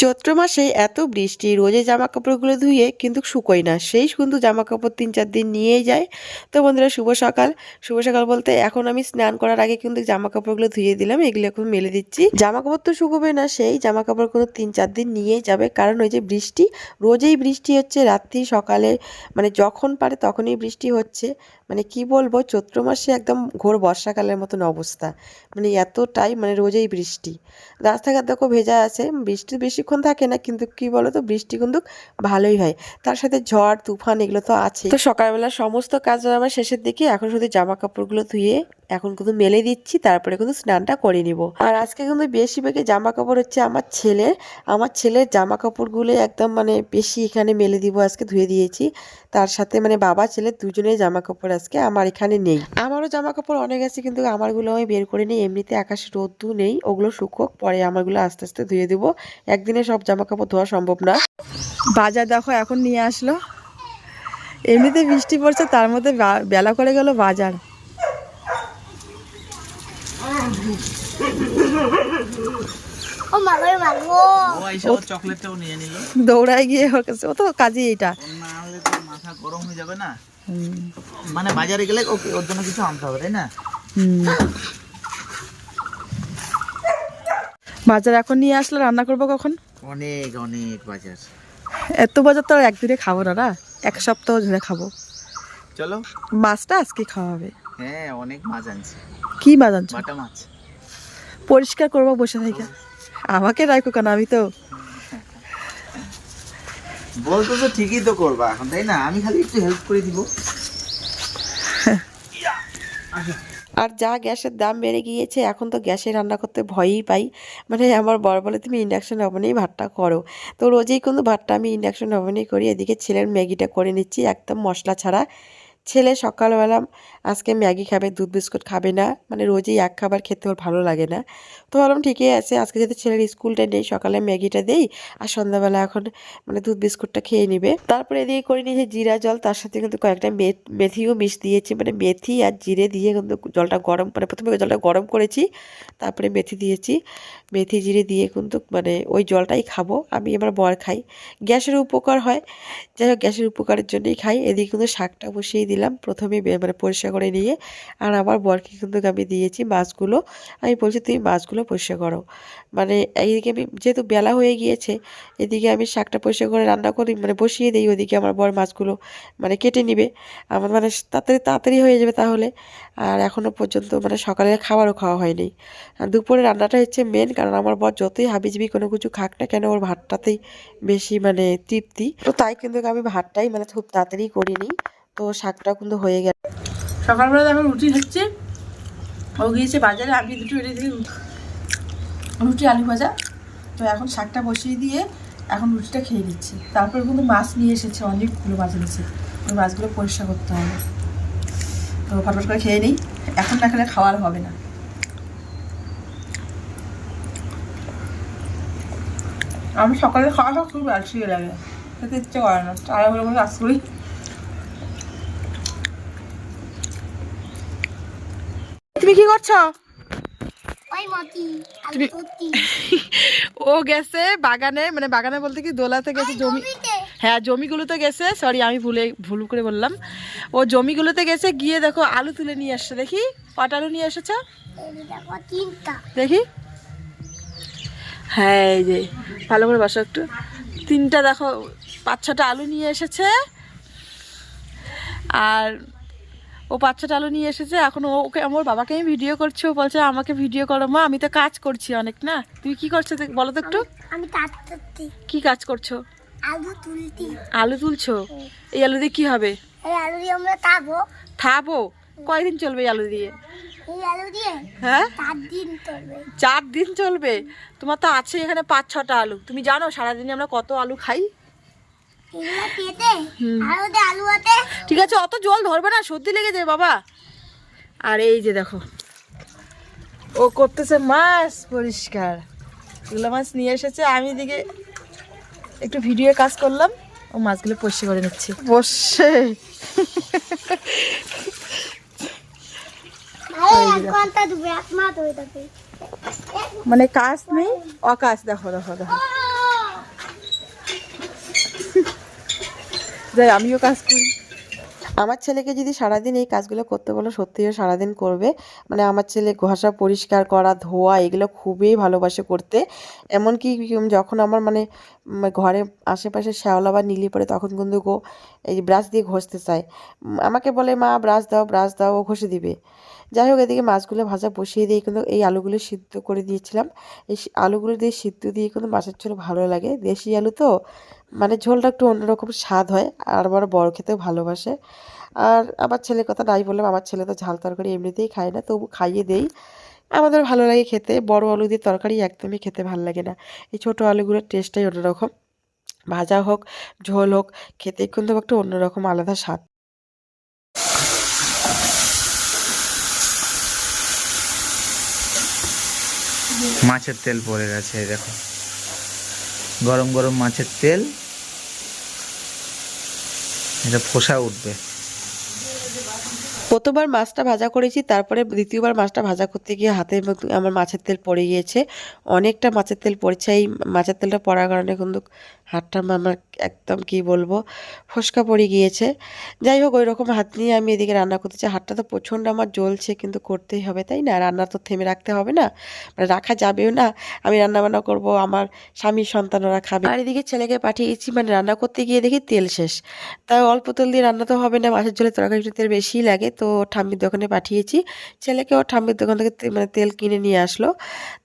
চৈত্র মাসে এত বৃষ্টি, রোজে জামা কাপড়গুলো ধুয়ে কিন্তু শুকোয় না, সেই কিন্তু জামা কাপড় 3-4 দিন নিয়েই যায়। তো বন্ধুরা, শুভ সকাল। শুভ সকাল বলতে এখন আমি স্নান করার আগে কিন্তু জামা কাপড়গুলো ধুয়ে দিলাম, এগুলো এখন মেলে দিচ্ছি। জামা কাপড় তো শুকোবে না, সেই জামা কাপড় কিন্তু 3-4 দিন নিয়েই যাবে, কারণ ওই যে বৃষ্টি, রোজেই বৃষ্টি হচ্ছে, রাত্রি সকালে মানে যখন পারে তখনই বৃষ্টি হচ্ছে। মানে কি বলবো, চৈত্র মাসে একদম ঘোর বর্ষাকালের মতন অবস্থা, মানে এতটাই মানে রোজেই বৃষ্টি। রাস্তাঘাট দেখো ভেজা আছে, বৃষ্টি বেশিক্ষণ থাকে না, কিন্তু কি বলতো, বৃষ্টি কিন্তু ভালোই হয়, তার সাথে ঝড় তুফান এগুলো তো আছে। তো সকালবেলা সমস্ত কাজ আমার শেষের দিকে, এখন শুধু জামা কাপড়গুলো ধুয়ে এখন কিন্তু মেলে দিচ্ছি, তারপরে কিন্তু স্নানটা করে নিব। আর আজকে কিন্তু বেশিরভাগই জামা কাপড় হচ্ছে আমার ছেলের জামা কাপড়গুলো একদম মানে বেশি এখানে মেলে দিব, আজকে ধুয়ে দিয়েছি। তার সাথে মানে বাবা ছেলে দুজনেই জামা কাপড় আজকে আমার এখানে নেই। আমারও জামা কাপড় অনেক আছে, কিন্তু আমারগুলো আমি বের করে নিই, এমনিতে আকাশে রোদ্দু নেই, ওগুলো শুকোক, পরে আমারগুলো আস্তে আস্তে ধুয়ে দেবো, একদিনে সব জামা কাপড় ধোয়া সম্ভব না। বাজার দেখো এখন নিয়ে আসলো, এমনিতে বৃষ্টি পড়ছে, তার মধ্যে বেলা করে গেল বাজার। দৌড়ায় গিয়ে ওর কাছে, ও তো কাজই এইটা, মাথা গরম হয়ে যাবে না, মানে বাজারে গেলে ওর জন্য কিছু আনতে হবে, তাই না? বাজার এখন নিয়ে আসলে রান্না করবো কখন? অনেক অনেক বাজার, এত বাজার তো আর একদিনে খাবো না, এক সপ্তাহ ধরে খাবো। চলো, মাছটা আজকে খাওয়া হবে। হ্যাঁ, অনেক মাছ আনছি। কি মাছ আনছো? বাটা মাছ। পরিষ্কার করবো বসে থেকে, আমাকে রাখো কেন, আমি তো বলতো তো ঠিকই তো করবা এখন, তাই না? আমি খালি একটু হেল্প করে দিব। আর যা গ্যাসের দাম বেড়ে গিয়েছে, এখন তো গ্যাসে রান্না করতে ভয়ই পাই। মানে আমার বর বলে, তুমি ইন্ডাকশন ওভেনেই ভাতটা করো। তো রোজেই কিন্তু ভাতটা আমি ইন্ডাকশন ওভেনেই করি। এদিকে ছেলের ম্যাগিটা করে নিচ্ছি একদম মশলা ছাড়া। ছেলে সকালবেলা আজকে ম্যাগি খাবে, দুধ বিস্কুট খাবে না, মানে রোজই এক খাবার খেতে ওর ভালো লাগে না। তো ভাবলাম ঠিকই আছে, আজকে যদি ছেলের স্কুলটা নেই, সকালে ম্যাগিটা দেই, আর সন্ধ্যাবেলা এখন মানে দুধ বিস্কুটটা খেয়ে নিবে। তারপরে এদিকে করে নিয়েছি জিরা জল, তার সাথে কিন্তু কয়েকটা মেথিও মিশ দিয়েছি, মানে মেথি আর জিরে দিয়ে কিন্তু জলটা গরম, মানে প্রথমে জলটা গরম করেছি, তারপরে মেথি দিয়েছি, মেথি জিরে দিয়ে কিন্তু মানে ওই জলটাই খাবো আমি, আমার বর খাই, গ্যাসের উপকার হয়। যাই হোক, গ্যাসের উপকারের জন্যই খাই। এদিকে কিন্তু শাকটা বসিয়ে দিলাম প্রথমে, মানে পরিষ্কার করে নিয়ে, আর আমার বরকে কিন্তু আমি দিয়েছি মাছগুলো, আমি বলছি তুমি মাছগুলো পরিষ্কার করো। মানে এইদিকে আমি যেহেতু বেলা হয়ে গিয়েছে, এদিকে আমি শাকটা পরিষ্কার করে রান্না করি, মানে বসিয়ে দিই, ওদিকে আমার বর মাছগুলো মানে কেটে নিবে, আমার মানে তাড়াতাড়ি তাড়াতাড়ি হয়ে যাবে তাহলে। আর এখনও পর্যন্ত মানে সকালের খাবারও খাওয়া হয়নি, আর দুপুরে রান্নাটা হচ্ছে মেন, কারণ আমার বর যতই হাবিজাবি কোনো কিছু খাক না কেন, ওর ভাতটাতেই বেশি মানে তৃপ্তি। তো তাই কিন্তু আমি ভাতটাই মানে খুব তাড়াতাড়ি করিনি, তো শাকটাও কিন্তু হয়ে গেল। সকালবেলা এখন রুটি হচ্ছে, ও গিয়েছে বাজারে, আমি দুটো রুটি আলু ভাজা। তো এখন শাকটা বসিয়ে দিয়ে এখন রুটিটা খেয়ে নিচ্ছি। তারপর কিন্তু মাছ নিয়ে এসেছে, অনেকগুলো মাছ এনেছে, ওই মাছগুলো পরিষ্কার করতে হবে। তো ফটফট করে খেয়ে নিই, এখন না খেলে খাওয়ার হবে না। আমি সকালে খাওয়াটা খুব আলসিয়ে লাগে, খেতে ইচ্ছে করে না, তাড়াহুড়ো করে কাজ করি। তুমি কি করছো? ও গেছে বাগানে, মানে বাগানে বলতে কি দোলাতে গেছে, জমি, হ্যাঁ জমিগুলোতে গেছে, সরি আমি ভুল করে বললাম, ও জমিগুলোতে গেছে, গিয়ে দেখো আলু তুলে নিয়ে আসছে। দেখি কটা আলু নিয়ে এসেছ, দেখি। হ্যাঁ এই যে, ভালো করে বসো একটু, 3টা দেখো, 5-6টা আলু নিয়ে এসেছে, আর ও 5-6টা আলু নিয়ে এসেছে। এখন ওকে, আমার বাবাকে আমি ভিডিও করছি, ও বলছে আমাকে ভিডিও করো মা, আমি তো কাজ করছি অনেক। না তুমি কি করছো বলো তো একটু। আমি কাজ করছি। কি কাজ করছো? আলু তুলছি। আলু তুলছো? এই আলু দিয়ে কি হবে? এই আলু দিয়ে আমরা থাবো। কয়দিন চলবে এই আলু দিয়ে? এই আলু দিয়ে হ্যাঁ 4 দিন চলবে। 4 দিন চলবে? তোমার তো আছে এখানে 5-6টা আলু, তুমি জানো সারাদিনে আমরা কত আলু খাই? এগুলো পেতে আর ওতে আলু আছে। ঠিক আছে, অত জল ধরবে না, সর্দি লেগে যায় বাবা। আর এই যে দেখো, ও করতেছে মাছ পরিষ্কার, এগুলো মাছ নিয়ে এসেছে, আমি এদিকে একটু ভিডিও কাজ করলাম, ও মাছগুলো পরিষ্কার করে নিচ্ছে বসে। মানে কাজ নেই, অকাজ। দেখো দেখো দেখো, যাই, আমিও কাজ করি। আমার ছেলেকে যদি সারাদিন এই কাজগুলো করতে বলো সত্যিও সারাদিন করবে। মানে আমার ছেলে ঘষা, পরিষ্কার করা, ধোয়া এগুলো খুবই ভালোবাসে করতে। এমনকি যখন আমার মানে ঘরে আশেপাশে শ্যাওলা বা নীলি পড়ে তখন কিন্তু ও এই ব্রাশ দিয়ে ঘষতে চায়। আমাকে বলে মা ব্রাশ দাও, ও ঘষে দিবে। যাই হোক, এদিকে মাছগুলো ভাজা বসিয়ে দিয়ে কিন্তু এই আলুগুলো সিদ্ধ করে দিয়েছিলাম। এই আলুগুলো দিয়ে সিদ্ধ দিয়ে কিন্তু মাছের ঝোল ভালো লাগে, দেশি আলু তো মানে ঝোলটা একটু অন্যরকম স্বাদ হয়। আর আমার বড় খেতেও ভালোবাসে। আর আমার ছেলের কথা নাই বললাম, আমার ছেলে তো ঝাল তরকারি এমনিতেই খায় না, তবু খাইয়ে দেই। আমাদের ভালো লাগে খেতে। বড় আলু দিয়ে তরকারি একদমই খেতে ভালো লাগে না। এই ছোটো আলুগুলোর টেস্টটাই অন্যরকম। ভাজা হোক, ঝোল হোক, খেতে কিন্তু একটা অন্যরকম আলাদা স্বাদ। মাছের তেল পড়ে গেছে, এই দেখো গরম গরম মাছের তেল, এটা ফোসা উঠবে। প্রথমবার মাছটা ভাজা করেছি, তারপরে দ্বিতীয়বার মাছটা ভাজা করতে গিয়ে হাতের মধ্যে আমার মাছের তেল পড়ে গিয়েছে। অনেকটা মাছের তেল পড়েছে। এই মাছের তেলটা পড়ার কারণে কিন্তু হাতটা আমার একদম কি বলবো ফোসকা পড়ে গিয়েছে। যাই হোক, ওই রকম হাত নিয়ে আমি এদিকে রান্না করতে চাই। হাতটা তো প্রচণ্ড আমার জ্বলছে, কিন্তু করতেই হবে, তাই না? রান্না তো থেমে রাখতে হবে না, মানে রাখা যাবেও না। আমি রান্নাবান্না করব, আমার স্বামী সন্তানরা খাবে। আর এদিকে ছেলেকে পাঠিয়েছি, মানে রান্না করতে গিয়ে দেখি তেল শেষ। তাই অল্প তেল দিয়ে রান্না তো হবে না, মাছের ঝোলে তরকারি একটু তেল বেশিই লাগে। তো ঠাম্মির দোকানে পাঠিয়েছি ছেলেকে, ও ঠাম্মির দোকান থেকে মানে তেল কিনে নিয়ে আসলো।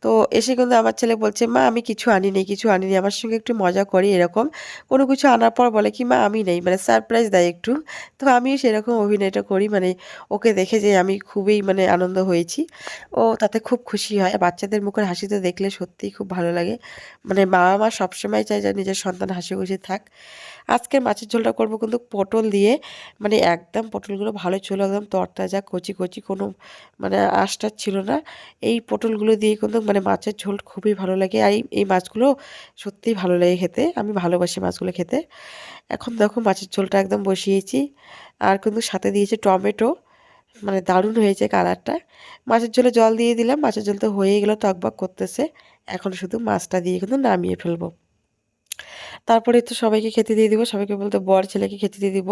তো এসে কিন্তু আমার ছেলে বলছে মা আমি কিছু আনিনি, আমার সঙ্গে একটু মজা করি এরকম। কোনো কিছু আনার পর বলে কি মা আমি নেই, মানে সারপ্রাইজ দেয় একটু। তো আমিও সেরকম অভিনয়টা করি, মানে ওকে দেখে যে আমি খুবই মানে আনন্দ হয়েছি। ও তাতে খুব খুশি হয়। আর বাচ্চাদের মুখের হাসি তো দেখলে সত্যিই খুব ভালো লাগে। মানে বাবা মা সবসময় চায় যে নিজের সন্তান হাসি খুশি থাক। আজকের মাছের ঝোলটা করবো কিন্তু পটল দিয়ে, মানে একদম পটলগুলো ভালো ছিল, একদম তরতাজা কচি কচি, কোনো মানে আঁশটা ছিল না। এই পটলগুলো দিয়ে কিন্তু মানে মাছের ঝোল খুবই ভালো লাগে। আর এই মাছগুলো সত্যিই ভালো লাগে খেতে, আমি ভালোবাসি মাছগুলো খেতে। এখন দেখো মাছের ঝোলটা একদম বসিয়েছি, আর কিন্তু সাথে দিয়েছি টমেটো, মানে দারুণ হয়েছে কালারটা। মাছের ঝোলে জল দিয়ে দিলাম, মাছের ঝোল তো হয়ে গেলো, টকবক করতেছে। এখন শুধু মাছটা দিয়ে কিন্তু নামিয়ে ফেলবো। তারপরে তো সবাইকে খেতে দিয়ে দিব, সবাইকে বলতে বর ছেলেকে খেতে দিয়ে দিব।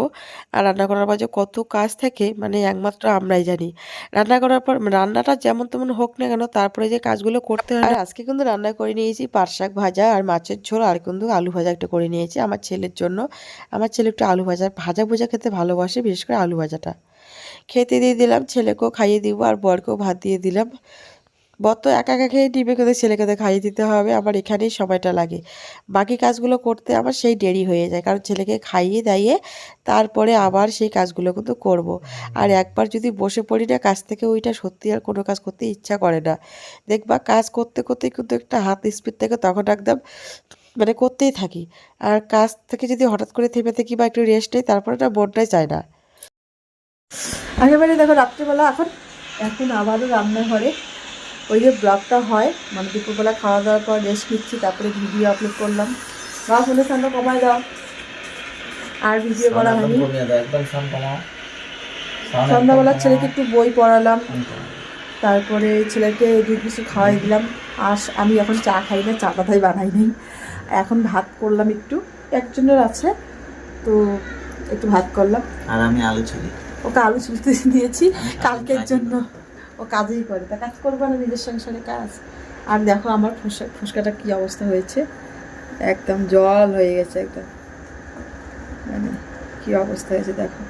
আর রান্না করার পর যে কত কাজ থাকে মানে একমাত্র আমরাই জানি। রান্না করার পর রান্নাটা যেমন তেমন হোক না কেন, তারপরে যে কাজগুলো করতে হয়। আর আজকে কিন্তু রান্না করে নিয়েছি পাট শাক ভাজা আর মাছের ঝোল, আর কিন্তু আলু ভাজা একটা করে নিয়েছি আমার ছেলের জন্য। আমার ছেলে একটু আলু ভাজা ভুজা খেতে ভালোবাসে, বিশেষ করে আলু ভাজাটা। খেতে দিয়ে দিলাম, ছেলেকেও খাইয়ে দিব আর বরকেও ভাত দিয়ে দিলাম। বর তো একা একা খেয়ে নিবে, কিন্তু ছেলেকে তো খাইয়ে দিতে হবে। আমার এখানেই সময়টা লাগে, বাকি কাজগুলো করতে আমার সেই দেরি হয়ে যায়, কারণ ছেলেকে খাইয়ে দাইয়ে তারপরে আবার সেই কাজগুলো কিন্তু করব। আর একবার যদি বসে পড়ি না কাজ থেকে, ওইটা সত্যি আর কোনো কাজ করতে ইচ্ছা করে না। দেখবা কাজ করতে করতে কিন্তু একটা হাত স্পিড থেকে তখন একদম মানে করতেই থাকি। আর কাজ থেকে যদি হঠাৎ করে থেমে থাকি বা একটু রেস্ট নেই, তারপরে না মনটাই চায় না। একেবারে দেখো রাত্রিবেলা এখন এখন আবারও রান্নাঘরে ওই যে ব্লগটা হয়, মানে দুপুরবেলা খাওয়া দাওয়ার পর রেস্ট নিচ্ছি, তারপরে ভিডিও আপলোড করলাম। বা ফোনে সামনে কমায় দাও, আর ভিডিও করা হয়নি। সন্ধ্যাবেলা ছেলেকে একটু বই পড়ালাম, তারপরে ছেলেকে দুধ বিস্কুট খাওয়াই দিলাম। আর আমি এখন চা খাই না, চা পাতাই বানাই নি। এখন ভাত করলাম, একটু একজনের আছে তো একটু ভাত করলাম। আর আমি আলু ছুলি, ওকে আলু ছুলতে দিয়েছি কালকের জন্য। ও কাজই করে, তা কাজ করবো না নিজের সংসারে কাজ। আর দেখো আমার ফুসকাটা কি অবস্থা হয়েছে, একদম জল হয়ে গেছে, একদম মানে কি অবস্থা হয়েছে দেখো।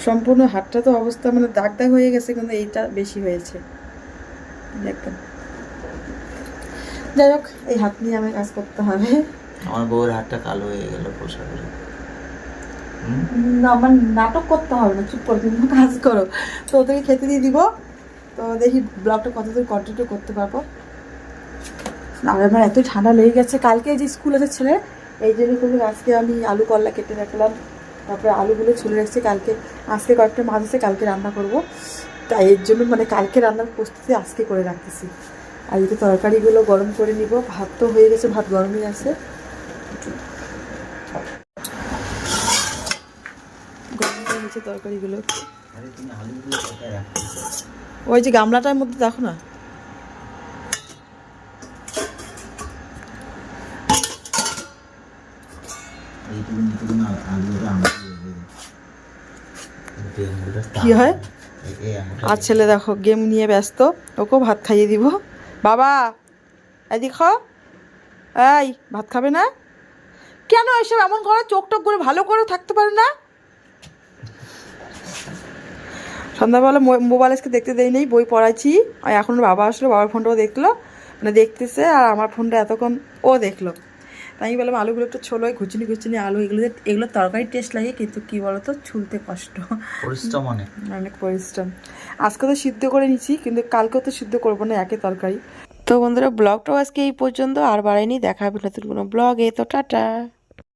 সম্পূর্ণ হাতটা তো অবস্থা মানে দাগ দাগ হয়ে গেছে, কিন্তু এইটা বেশি হয়েছে একদম। যাই হোক, এই হাত নিয়ে আমার কাজ করতে হবে। আমার বউয়ের হাতটা কালো হয়ে গেল পোষা করে। না আমার নাটক করতে হবে না, চুপ করো, তুমি কাজ করো। তো ওদেরকে খেতে দিয়ে দিব, তো দেখি ব্লগটা কতদূর কন্টিনিউ করতে পারবো। আর আমার এত ঠান্ডা লেগে গেছে, কালকে যে স্কুল আছে ছেলে, এই জন্য কিন্তু আজকে আমি আলু করলা কেটে রাখলাম, তারপরে আলুগুলো ছুলে রাখছি। আজকে কয়েকটা মাছ আছে, কালকে রান্না করব, তাই এর জন্য মানে কালকে রান্নার প্রস্তুতি আজকে করে রাখতেছি। আর এই তরকারিগুলো গরম করে নিব, ভাত তো হয়ে গেছে, ভাত গরমই আছে। গরম করে নিচ্ছে তরকারিগুলো। ওই যে গামলাটার মধ্যে দেখো না, কি হয়? আর ছেলে দেখো গেম নিয়ে ব্যস্ত, ওকেও ভাত খাইয়ে দিব। বাবা এদিক খাও, এই ভাত খাবে না কেন? এসব এমন করো, চোখ টোক করে ভালো করে থাকতে পারে না। সন্ধ্যাবেলা মোবাইল আজকে দেখতে দেই নেই, বই পড়াইছি। আর এখন বাবা আসলো, বাবার ফোনটাও দেখলো, মানে দেখতেছে, আর আমার ফোনটা এতক্ষণ ও দেখলো। তাই আমি বললাম আলুগুলো একটু ছোলো, ঘুচনি ঘুচনি আলু, এগুলো তরকারি টেস্ট লাগে, কিন্তু কি বলতো ছুলতে কষ্ট, পরিশ্রম অনেক পরিশ্রম। আজকে তো সিদ্ধ করে নিচ্ছি, কিন্তু কালকেও তো সিদ্ধ করবো না, একে তরকারি। তো বন্ধুরা ব্লগটাও আজকে এই পর্যন্ত, আর বাড়াইনি, দেখা হবে নতুন কোনো ব্লগে। তো টাটা।